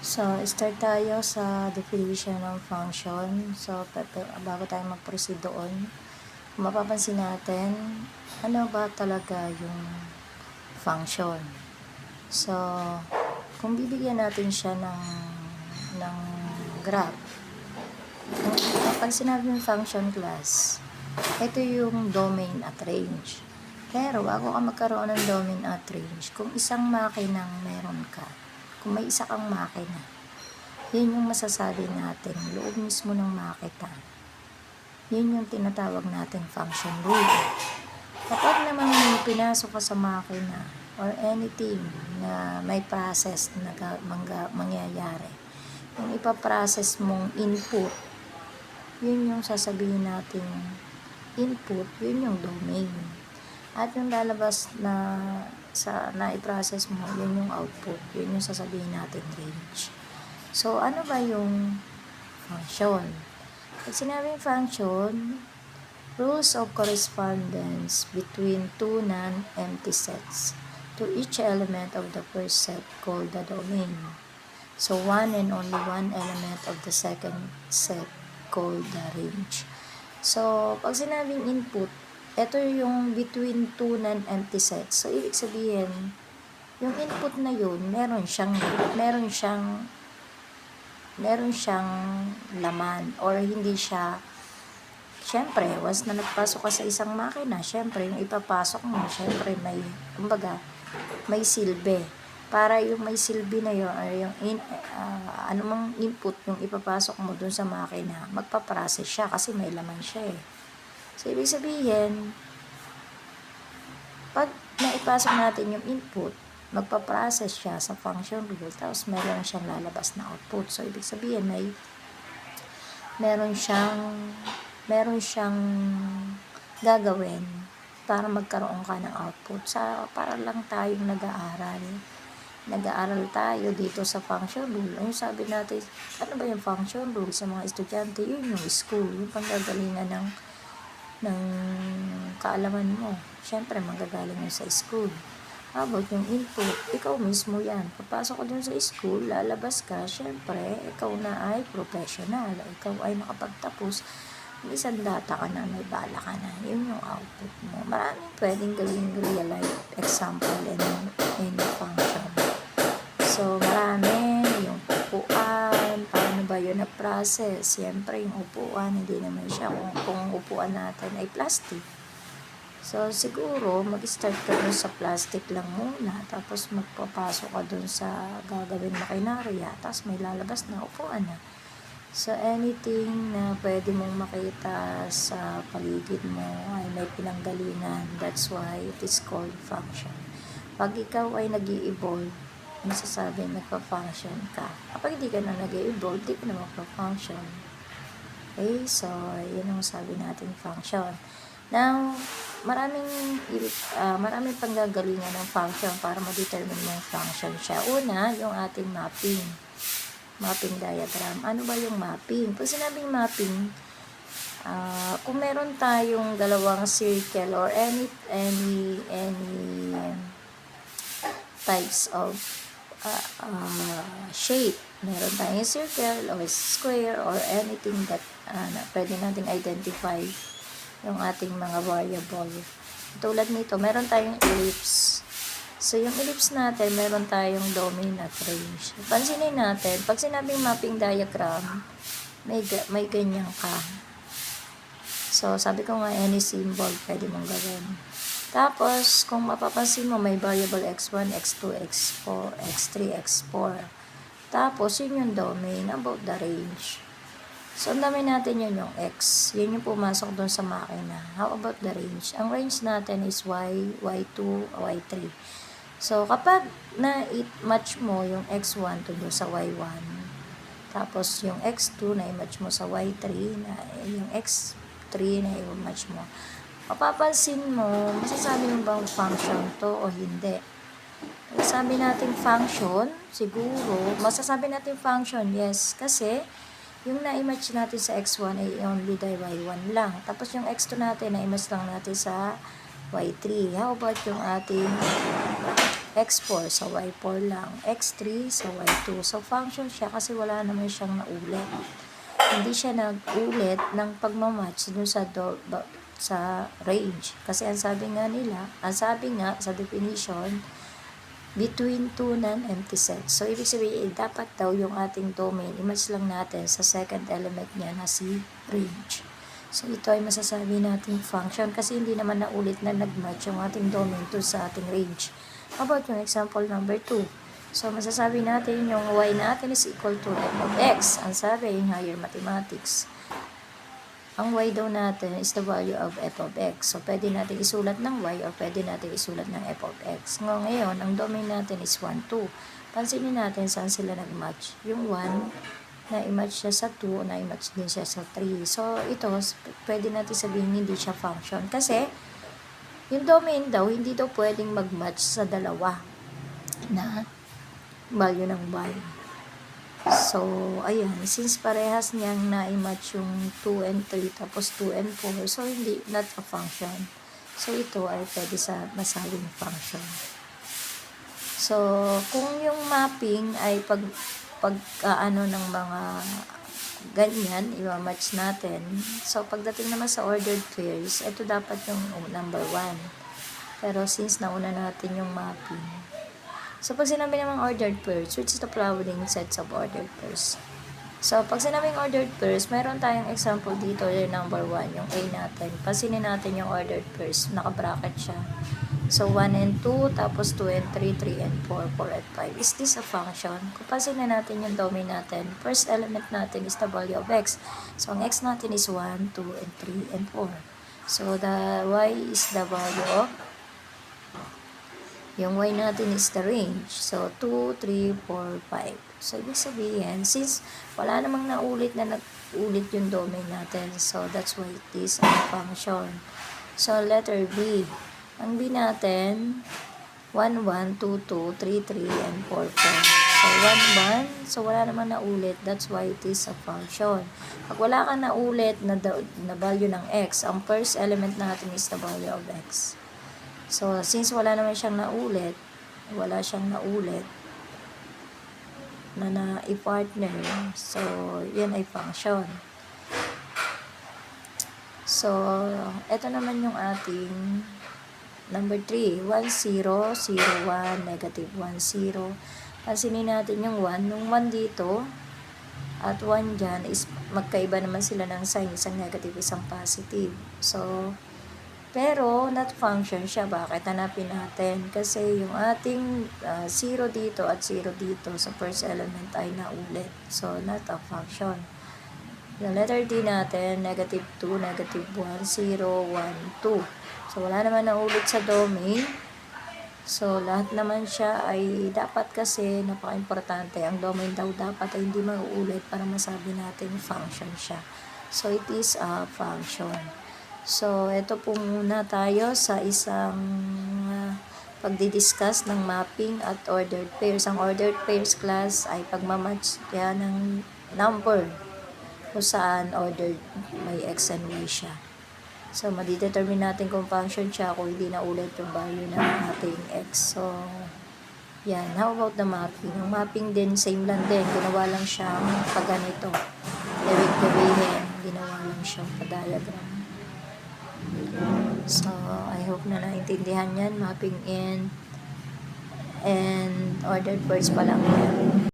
So, start tayo sa definition ng function. So, bago tayo mag-proceed doon, mapapansin natin, ano ba talaga yung function? So, kung bibigyan natin siya ng graph, kapag sinabi yung function class, ito yung domain at range. Pero, bago ka magkaroon ng domain at range, kung isang makinang meron ka, kung may isa kang makina, yun yung masasabi natin, loob mismo ng makina. Yun yung tinatawag natin function rule. Kapag naman may pinasok ka sa makina or anything na may process na mangyayari, yung ipaprocess mong input, yun yung sasabihin natin input, yun yung domain. At yung lalabas na i-process mo, yun yung output, yun yung sasabihin natin range. So, ano ba yung function? Pag sinabing function, rules of correspondence between two non-empty sets to each element of the first set called the domain. So, one and only one element of the second set called the range. So, pag sinabing input, ito yung between two non-empty sets. So, ibig sabihin, yung input na yun, meron siyang laman or hindi siya. Syempre, once na nagpasok ka sa isang makina, syempre yung ipapasok mo, syempre may silbi. Para yung may silbi na yun, or yung anumang input yung ipapasok mo dun sa makina, magpaprocess siya kasi may laman siya eh. So, ibig sabihin, pag naipasok natin yung input, magpa-process siya sa function rule, tapos meron siyang lalabas na output. So, ibig sabihin, meron siyang gagawin para magkaroon ka ng output. Para lang tayong nag-aaral tayo dito sa function rule. Yung sabi natin, ano ba yung function rule sa mga estudyante? Yun yung school, yung panggagalingan ng kaalaman mo. Siyempre, manggagaling mo sa school. About yung input, ikaw mismo yan. Papasok ka dun sa school, lalabas ka, siyempre, ikaw na ay professional. Ikaw ay nakapagtapos. Isang data ka na, may bala ka na. Yun yung output mo. Maraming pwedeng gawing real life example in function. So, marami. Yung upuan, paano ba yun na-process? Siyempre, yung upuan, hindi naman siya. Kung upuan natin ay plastic. So, siguro, mag-start ka dun sa plastic lang muna. Tapos, magpapasok ka dun sa gagawin makinarya. Tapos, may lalabas na upuan na. So, anything na pwede mong makita sa paligid mo ay may pinanggalingan. That's why it is called function. Pag ikaw ay nag-i-evolve, masasabi nagpa-function ka. Kapag hindi ka na nag-i-evolve, di ka na magpa-function. Okay? So, yun ang sabi natin function. Now, maraming panggagalingan ng function para ma-determine mo yung function siya. Una, yung ating mapping diagram. Ano ba yung mapping? Pag sinabing mapping, kung meron tayong dalawang circle or any types of shape, meron tayong circle or square or anything that pwede nating identify yung ating mga variable. Tulad nito, meron tayong ellipse. So, yung ellipse natin, meron tayong domain at range. Pansinin natin, pag sinabing mapping diagram, may ganyan ka. So, sabi ko nga, any symbol pwede mong gawin. Tapos, kung mapapansin mo, may variable x1, x2, x4, x3, x4. Tapos, yun yung domain about the range. So, ang dami natin yun yung x. Yun yung pumasok doon sa makina. How about the range? Ang range natin is y, y2, y3. So, kapag na-match mo yung x1 to doon sa y1, tapos yung x2 na i-match mo sa y3, yung x3 na i-match mo, mapapansin mo, masasabi mo bang function to o hindi? Masasabi natin function, siguro, masasabi natin function, yes, kasi yung na-match natin sa x1 ay only the y1 lang. Tapos yung x2 natin, na-match lang natin sa y3. How about yung ating x4 sa y4 lang, x3 sa y2. So, function siya kasi wala naman siyang naulit. Hindi siya nag-ulit ng pagmamatch dun sa range. Kasi ang sabi nga sa definition, between two non-empty sets. So, ibig sabihin, dapat daw yung ating domain, i-match lang natin sa second element niya na si range. So, ito ay masasabi nating function kasi hindi naman naulit na nag-match yung ating domain to sa ating range. How about yung example number 2? So, masasabi natin yung y natin is equal to f of x. Ang sabi in higher mathematics, ang y daw natin is the value of f of x. So, pwede natin isulat ng y or pwede natin isulat ng f of x. Ngayon, ang domain natin is 1, 2. Pansinin natin saan sila nag-match. Yung 1, na-match siya sa 2, na-match din siya sa 3. So, ito, pwede natin sabihin hindi siya function. Kasi, yung domain daw, hindi daw pwedeng mag-match sa dalawa na value ng y. So, ayan. Since parehas niyang na-match yung 2 and 3, tapos 2 and 4, so, hindi, not a function. So, ito ay pwede sa masabing function. So, kung yung mapping ay pagkaano ng mga ganyan, i-match natin. So, pagdating naman sa ordered pairs, ito dapat yung number 1. Pero since nauna natin yung mapping. So, pag sinabi namang ordered pairs, which is the following sets of ordered pairs. So, pag sinabing ordered pairs, meron tayong example dito, yung number 1, yung A natin. Pasinin natin yung ordered pairs, naka-bracket siya. So, 1 and 2, tapos 2 and 3, 3 and 4, 4 and 5. Is this a function? Kung pasinin natin yung domain natin, first element natin is the value of x. So, ang x natin is 1, 2, and 3, and 4. So, the y is the value of, yung y natin is the range. So, 2, 3, 4, 5. So, ibig sabihin, since wala namang naulit na nag-ulit yung domain natin, so that's why it is a function. So, letter B. Ang B natin, 1, 1, 2, 2, 3, 3, and 4, 4. So, 1, 1. So, wala naman naulit. That's why it is a function. Pag wala kang naulit na value ng x, ang first element natin is the value of x. So, since wala naman siyang naulit, na i-partner. So, yan ay function. So, ito naman yung ating number 3, 1, 0, 0, 1, negative 1, 0. Pansinin natin yung 1. Yung 1 dito at 1 dyan is magkaiba naman sila ng sign. Isang negative, isang positive. So, pero not function siya. Bakit? Hanapin natin. Kasi yung ating 0 dito at 0 dito sa first element ay naulit. So, not a function. Yung letter D natin, negative 2, negative 1, 0, 1, 2. So, wala naman na ulit sa domain. So, lahat naman siya ay dapat kasi napaka-importante. Ang domain daw dapat ay hindi mauulit para masabi natin function siya. So, it is a function. So, ito po muna tayo sa isang pagdidiscuss ng mapping at ordered pairs. Ang ordered pairs class ay pagmamatch yan ng number kung saan ordered may x and y siya. So, madidetermine natin kung function siya kung hindi na ulit yung value ng ating x. So, yan. How about the mapping? Ang mapping din, same lang din. Ginawa lang siyang pagganito. Ibig sabihin, ginawa lang siyang pa-diagram. So, I hope na naintindihan yan. Mapping and ordered words pa lang yan.